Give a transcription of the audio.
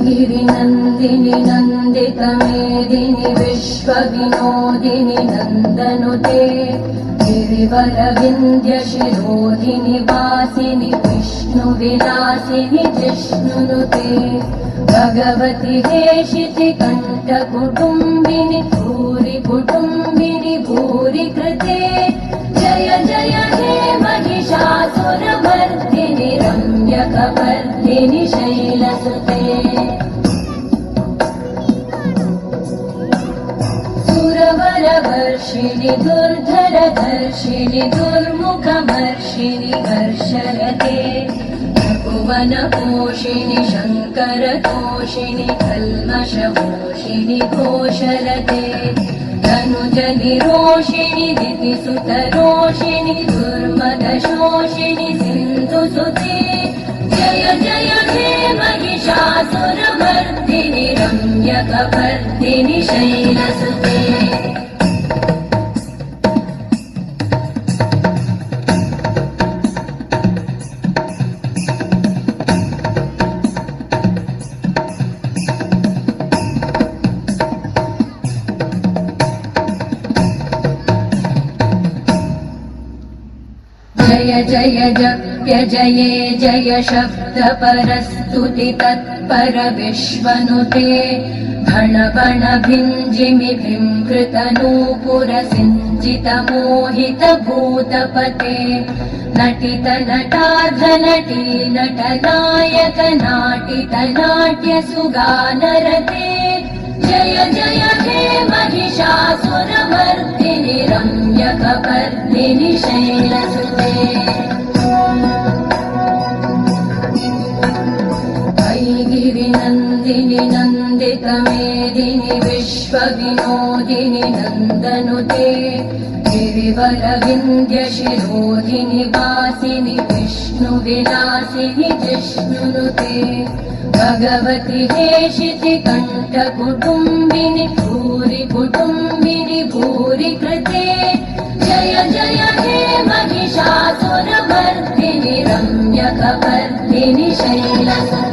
गिरिनन्दिनि नन्दितमेदिनि विश्वविनोदिनि नन्दनुते गिरिवरविन्द्यशिरोधिनि वासिनि विष्णुविलासिनि जिष्णुनुते भगवति हेशिति कण्ठकुटुम्बिनि भूरि कुटुम्बिनि भूरि कृते जय जय हे महिषासुरमर्दिनि रम्यकपर्दिनि शैलसुते सुरवरवर्षिणि दुर्धरधर्षिणि दुर्मुखमर्षिणि हर्षरते भुवनपोषिणि शङ्करतोषिणि कल्मषमोषिणि घोषरते धनुजनिरोषिणि दितिसुतरोषिणि दुर्मदशोषिणि सिन्धुसुते जय जय हे महिषासुरमर्दिनि रम्यकपर्दिनि शैलसुते जय जय जप्य जये जय शब्दपरस्तुति तत्पर विश्वनुते भण बण भिञ्जिमि भृङ्कृतनूपुर सिञ्चित मोहित भूतपते नटित नटार्ध नटी नटनायक नाटित नाट्य सुगानरते जय जय हे महिषासुरमर्दिनि रम्यकपर्दिनि शैलसुते गिरिनन्दिनि नन्दितमेदिनि विश्वविनोदिनि नन्दनुते गिरिवरविन्द्यशिरोधिनि वासिनि विष्णुविलासिनि जिष्णुनुते भगवति हेशिति कण्ठकुटुम्बिनि भूरि कुटुम्बिनि भूरि कृते जय जय हे महिषासुरमर्दिनि रम्यकपर्दिनि शैलसुते